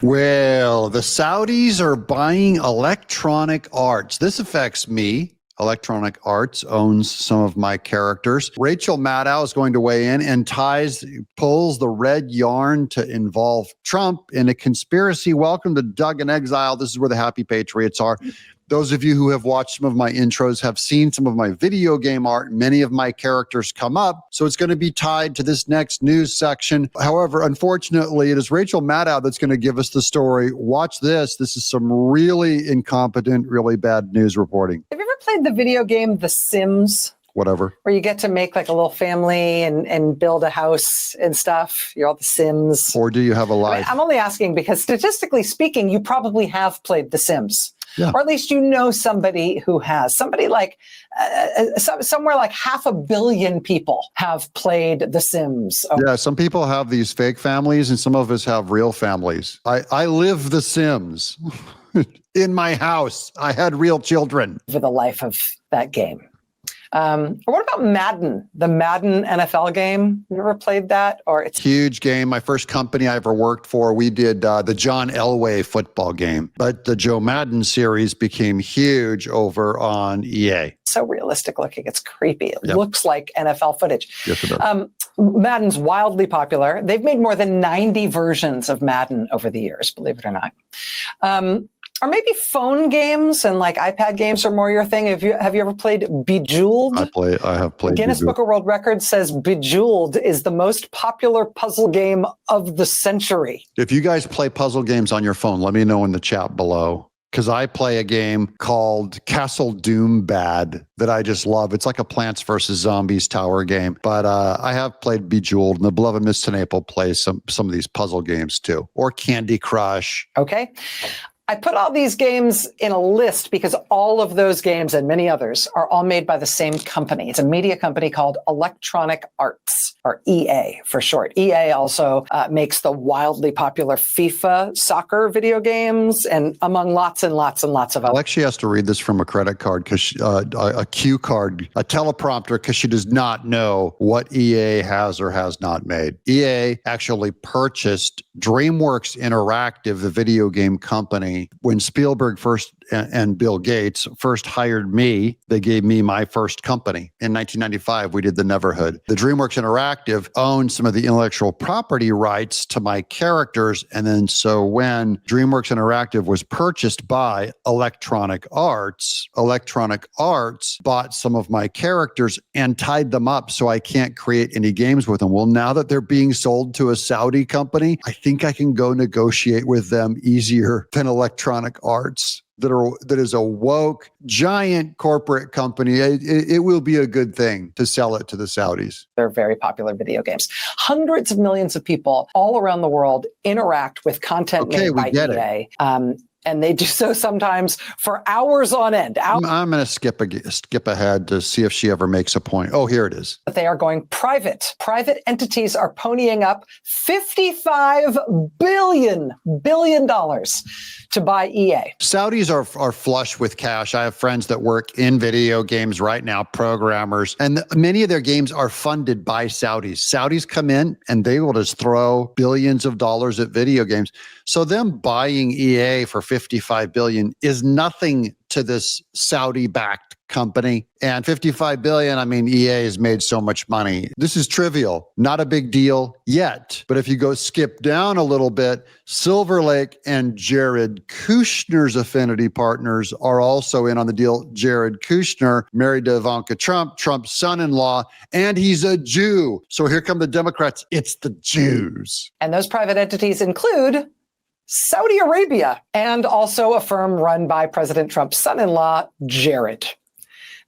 Well, the Saudis are buying Electronic Arts. This affects me. Electronic Arts owns some of my characters. Rachel Maddow is going to weigh in and pulls the red yarn to involve Trump in a conspiracy. Welcome to Doug in Exile. This is where the happy patriots are. Those of you who have watched some of my intros have seen some of my video game art. Many of my characters come up, so it's going to be tied to this next news section. However, unfortunately, it is Rachel Maddow that's going to give us the story. Watch this. This is some really incompetent, really bad news reporting. Have you ever played the video game The Sims? Whatever. Where you get to make like a little family and build a house and stuff. You're all the Sims. Or do you have a life? I'm only asking because statistically speaking, you probably have played The Sims. Yeah. Or at least you know somebody who has. Somebody like, somewhere like 500 million people have played The Sims. Oh. Yeah, some people have these fake families and some of us have real families. I live The Sims. In my house, I had real children. For the life of that game. Or what about Madden, the Madden NFL game? You ever played that? Or it's huge game. My first company I ever worked for, we did the John Elway football game. But the Joe Madden series became huge over on EA. So realistic looking. It's creepy. It looks like NFL footage. Yes, it does. Madden's wildly popular. They've made more than 90 versions of Madden over the years, believe it or not. Or maybe phone games and like iPad games are more your thing. Have you ever played Bejeweled? I have played Guinness Bejeweled. Book of World Records says Bejeweled is the most popular puzzle game of the century. If you guys play puzzle games on your phone, let me know in the chat below. Because I play a game called Castle Doom Bad that I just love. It's like a Plants vs. Zombies tower game. But I have played Bejeweled, and the beloved Miss Tenaple plays some of these puzzle games too. Or Candy Crush. Okay. I put all these games in a list because all of those games and many others are all made by the same company. It's a media company called Electronic Arts, or EA for short. EA also makes the wildly popular FIFA soccer video games, and among lots and lots and lots of others. Alexia has to read this from a credit card, because a cue card, a teleprompter, because she does not know what EA has or has not made. EA actually purchased DreamWorks Interactive, the video game company. When Spielberg first and Bill Gates first hired me, they gave me my first company. In 1995, we did The Neverhood. The DreamWorks Interactive owned some of the intellectual property rights to my characters. And then so when DreamWorks Interactive was purchased by Electronic Arts bought some of my characters and tied them up so I can't create any games with them. Well, now that they're being sold to a Saudi company, I think I can go negotiate with them easier than Electronic Arts. That is a woke, giant corporate company. It will be a good thing to sell it to the Saudis. They're very popular video games. Hundreds of millions of people all around the world interact with content made by EA. And they do so sometimes for hours on end. I'm going to skip ahead to see if she ever makes a point. Oh, here it is. But they are going private. Private entities are ponying up $55 billion to buy EA. Saudis are flush with cash. I have friends that work in video games right now, programmers, and many of their games are funded by Saudis. Saudis come in and they will just throw billions of dollars at video games. So them buying EA for $55 billion is nothing to this Saudi-backed company. And $55 billion, I mean, EA has made so much money. This is trivial, not a big deal yet. But if you go skip down a little bit, Silver Lake and Jared Kushner's affinity partners are also in on the deal. Jared Kushner, married to Ivanka Trump, Trump's son-in-law, and he's a Jew. So here come the Democrats. It's the Jews. And those private entities include Saudi Arabia, and also a firm run by President Trump's son-in-law, Jared.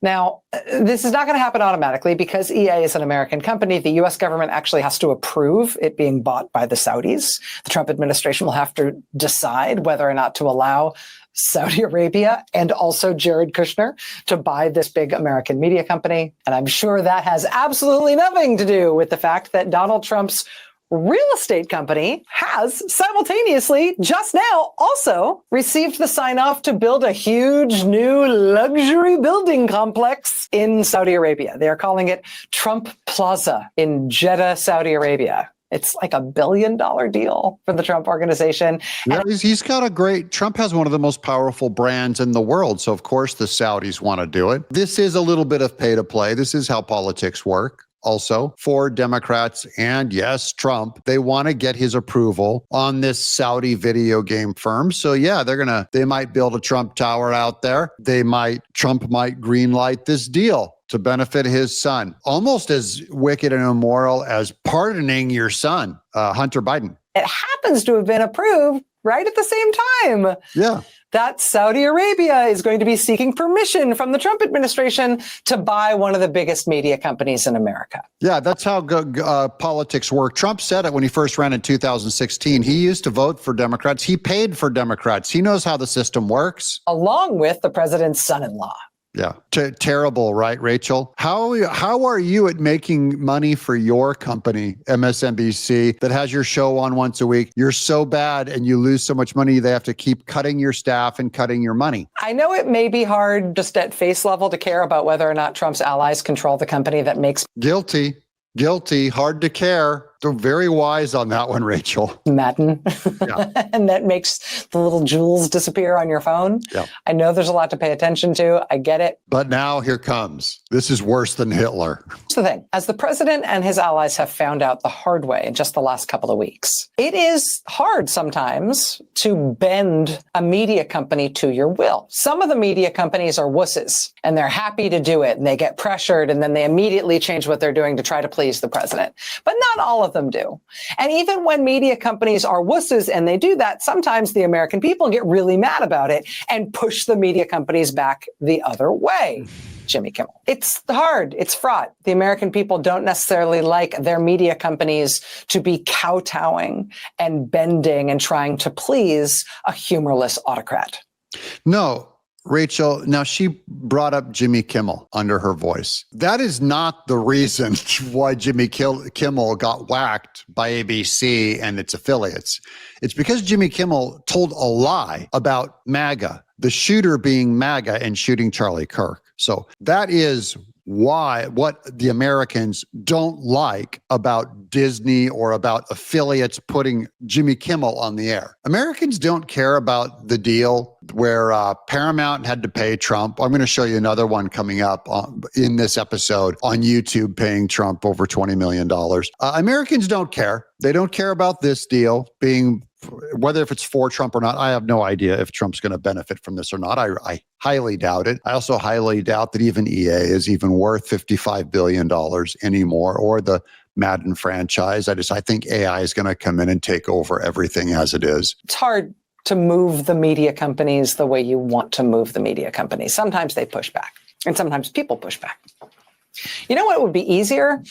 Now, this is not going to happen automatically because EA is an American company. The U.S. government actually has to approve it being bought by the Saudis. The Trump administration will have to decide whether or not to allow Saudi Arabia and also Jared Kushner to buy this big American media company. And I'm sure that has absolutely nothing to do with the fact that Donald Trump's real estate company has simultaneously just now also received the sign-off to build a huge new luxury building complex in Saudi Arabia. They are calling it Trump Plaza in Jeddah, Saudi Arabia. It's like $1 billion deal for the Trump organization. Yeah, he's got a great, Trump has one of the most powerful brands in the world. So of course the Saudis want to do it. This is a little bit of pay to play. This is how politics work. Also, for Democrats and yes, Trump, they want to get his approval on this Saudi video game firm. So yeah, they might build a Trump tower out there. Trump might greenlight this deal to benefit his son. Almost as wicked and immoral as pardoning your son, Hunter Biden. It happens to have been approved right at the same time. Yeah. That Saudi Arabia is going to be seeking permission from the Trump administration to buy one of the biggest media companies in America. Yeah, that's how politics work. Trump said it when he first ran in 2016. He used to vote for Democrats. He paid for Democrats. He knows how the system works. Along with the president's son-in-law. Yeah. Terrible, right, Rachel? How are you at making money for your company, MSNBC, that has your show on once a week? You're so bad and you lose so much money, they have to keep cutting your staff and cutting your money. I know it may be hard just at face level to care about whether or not Trump's allies control the company that makes... Guilty, hard to care. They're very wise on that one, Rachel. Madden. Yeah. And that makes the little jewels disappear on your phone. Yeah. I know there's a lot to pay attention to. I get it. But now here comes. This is worse than Hitler. Here's the thing. As the president and his allies have found out the hard way in just the last couple of weeks, it is hard sometimes to bend a media company to your will. Some of the media companies are wusses and they're happy to do it and they get pressured and then they immediately change what they're doing to try to please the president. But not all of them do. And even when media companies are wusses and they do that, sometimes the American people get really mad about it and push the media companies back the other way. Jimmy Kimmel. It's hard. It's fraught. The American people don't necessarily like their media companies to be kowtowing and bending and trying to please a humorless autocrat. No. Rachel, now she brought up Jimmy Kimmel under her voice. That is not the reason why Jimmy Kimmel got whacked by ABC and its affiliates. It's because Jimmy Kimmel told a lie about MAGA, the shooter being MAGA and shooting Charlie Kirk. So that is what the Americans don't like about Disney or about affiliates putting Jimmy Kimmel on the air. Americans don't care about the deal where Paramount had to pay Trump. I'm going to show you another one coming up in this episode on YouTube paying Trump over $20 million. Americans don't care. They don't care about this deal being, whether if it's for Trump or not. I have no idea if Trump's going to benefit from this or not. I highly doubt it. I also highly doubt that even EA is even worth $55 billion anymore, or the Madden franchise. I think AI is going to come in and take over everything as it is. It's hard to move the media companies the way you want to move the media companies. Sometimes they push back, and sometimes people push back. You know what would be easier?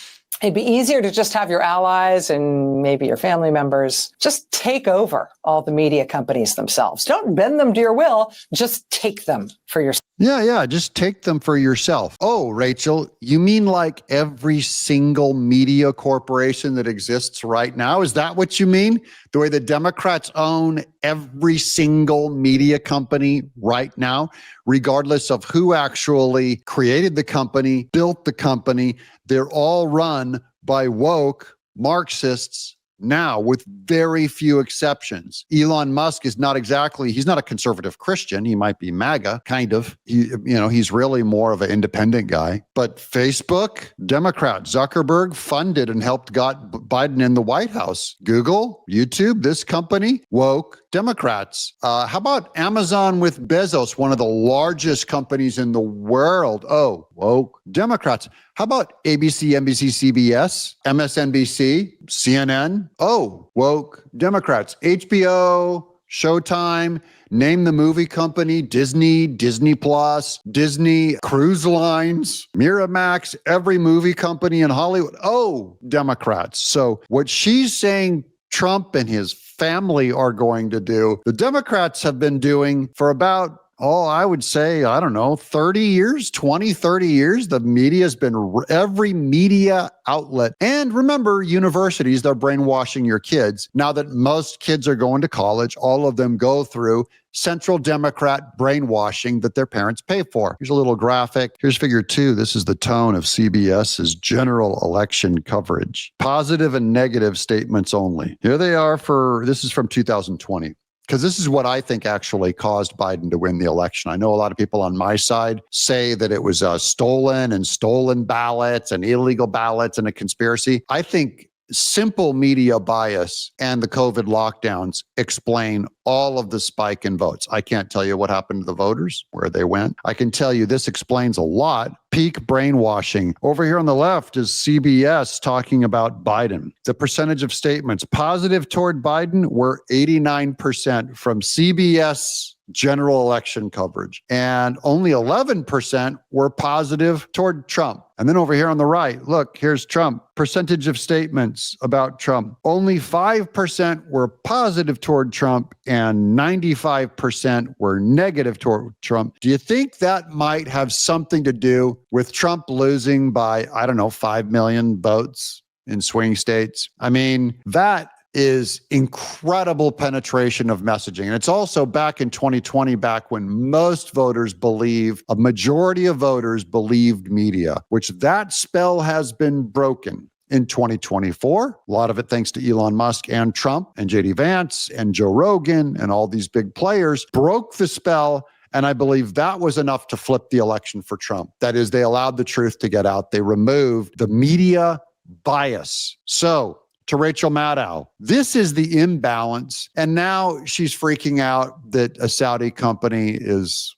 It'd be easier to just have your allies and maybe your family members just take over all the media companies themselves. Don't bend them to your will. Just take them for yourself. Yeah. Just take them for yourself. Oh, Rachel, you mean like every single media corporation that exists right now? Is that what you mean? The way the Democrats own every single media company right now, regardless of who actually created the company, built the company, they're all run by woke Marxists now, with very few exceptions. Elon Musk is he's not a conservative Christian. He might be MAGA, kind of. He's really more of an independent guy. But Facebook, Democrat, Zuckerberg funded and helped got Biden in the White House. Google, YouTube, this company, woke Democrats. How about Amazon with Bezos, one of the largest companies in the world? Oh, woke Democrats. How about ABC, NBC, CBS, MSNBC, CNN? Oh, woke Democrats. HBO, Showtime, name the movie company, Disney, Disney Plus, Disney Cruise Lines, Miramax, every movie company in Hollywood. Oh, Democrats. So what she's saying Trump and his family are going to do, the Democrats have been doing for about I would say, I don't know, 30 years, 20, 30 years. The media has been every media outlet. And remember, universities, they're brainwashing your kids. Now that most kids are going to college, all of them go through Central Democrat brainwashing that their parents pay for. Here's a little graphic. Here's figure 2. This is the tone of CBS's general election coverage. Positive and negative statements only. Here they are this is from 2020. Because this is what I think actually caused Biden to win the election. I know a lot of people on my side say that it was stolen ballots and illegal ballots and a conspiracy. I think simple media bias and the COVID lockdowns explain all of the spike in votes. I can't tell you what happened to the voters, where they went. I can tell you this explains a lot. Peak brainwashing. Over here on the left is CBS talking about Biden. The percentage of statements positive toward Biden were 89% from CBS general election coverage, and only 11% were positive toward Trump. And then over here on the right, look, here's Trump. Percentage of statements about Trump. Only 5% were positive toward Trump and 95% were negative toward Trump. Do you think that might have something to do with Trump losing by, 5 million votes in swing states? I mean, that is incredible penetration of messaging. And it's also back in 2020, back when a majority of voters believed media, which that spell has been broken in 2024. A lot of it thanks to Elon Musk and Trump and JD Vance and Joe Rogan and all these big players broke the spell. And I believe that was enough to flip the election for Trump. That is, they allowed the truth to get out. They removed the media bias. So, to Rachel Maddow, this is the imbalance. And now she's freaking out that a Saudi company is,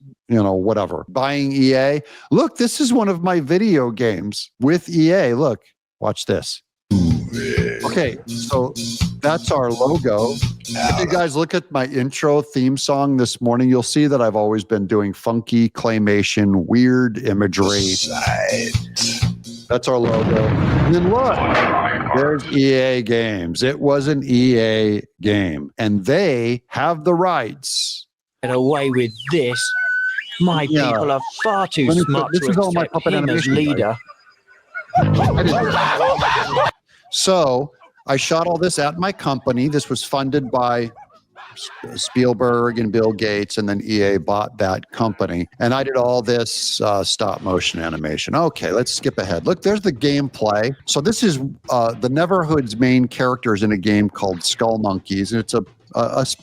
buying EA. Look, this is one of my video games with EA. Look, watch this. Okay, so that's our logo. If you guys look at my intro theme song this morning, you'll see that I've always been doing funky claymation, weird imagery. That's our logo. And then look, there's EA Games. It was an EA game, and they have the rights. Get away with this. My people are far too smart to accept him as leader. So I shot all this at my company. This was funded by Spielberg and Bill Gates, and then EA bought that company. And I did all this stop motion animation. Okay, let's skip ahead. Look, there's the gameplay. So this is the Neverhood's main characters in a game called Skull Monkeys, and it's a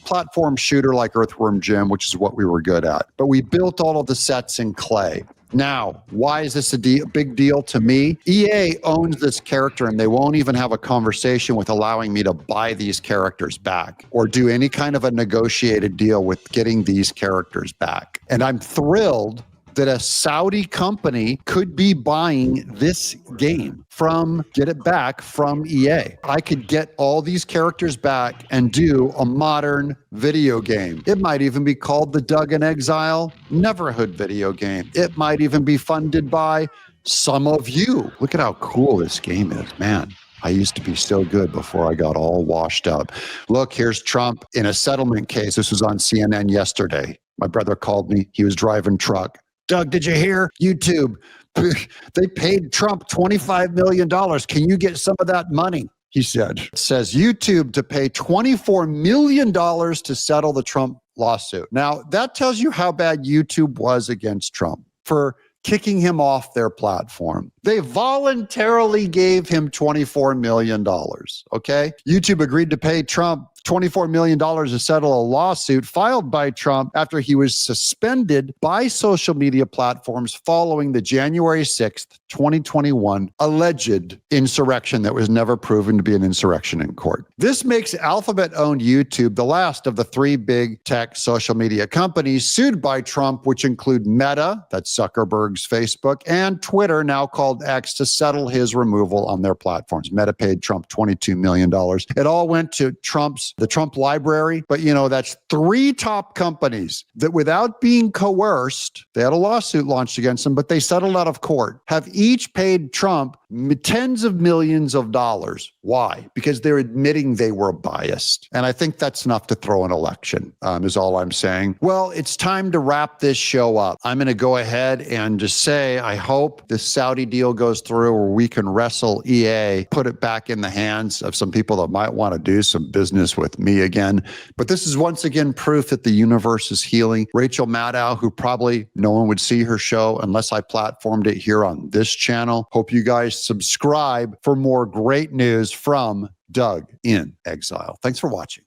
platform shooter like Earthworm Jim, which is what we were good at. But we built all of the sets in clay. Now, why is this a big deal to me? EA owns this character, and they won't even have a conversation with allowing me to buy these characters back or do any kind of a negotiated deal with getting these characters back. And I'm thrilled that a Saudi company could be buying this game from EA. I could get all these characters back and do a modern video game. It might even be called the In Exile Neverhood video game. It might even be funded by some of you. Look at how cool this game is, man. I used to be so good before I got all washed up. Look, here's Trump in a settlement case. This was on CNN yesterday. My brother called me. He was driving truck. Doug, did you hear? YouTube, they paid Trump $25 million. Can you get some of that money? He said. It says YouTube to pay $24 million to settle the Trump lawsuit. Now, that tells you how bad YouTube was against Trump for kicking him off their platform. They voluntarily gave him $24 million, okay? YouTube agreed to pay Trump $24 million to settle a lawsuit filed by Trump after he was suspended by social media platforms following the January 6th, 2021 alleged insurrection that was never proven to be an insurrection in court. This makes Alphabet-owned YouTube the last of the three big tech social media companies sued by Trump, which include Meta, that's Zuckerberg's Facebook, and Twitter, now called X, to settle his removal on their platforms. Meta paid Trump $22 million. It all went to Trump's the Trump library. But, that's 3 top companies that without being coerced, they had a lawsuit launched against them, but they settled out of court, have each paid Trump tens of millions of dollars. Why? Because they're admitting they were biased. And I think that's enough to throw an election, is all I'm saying. Well, it's time to wrap this show up. I'm going to go ahead and just say, I hope this Saudi deal goes through where we can wrestle EA, put it back in the hands of some people that might want to do some business with me again. But this is once again proof that the universe is healing. Rachel Maddow, who probably no one would see her show unless I platformed it here on this channel. Hope you guys subscribe for more great news from Doug in Exile. Thanks for watching.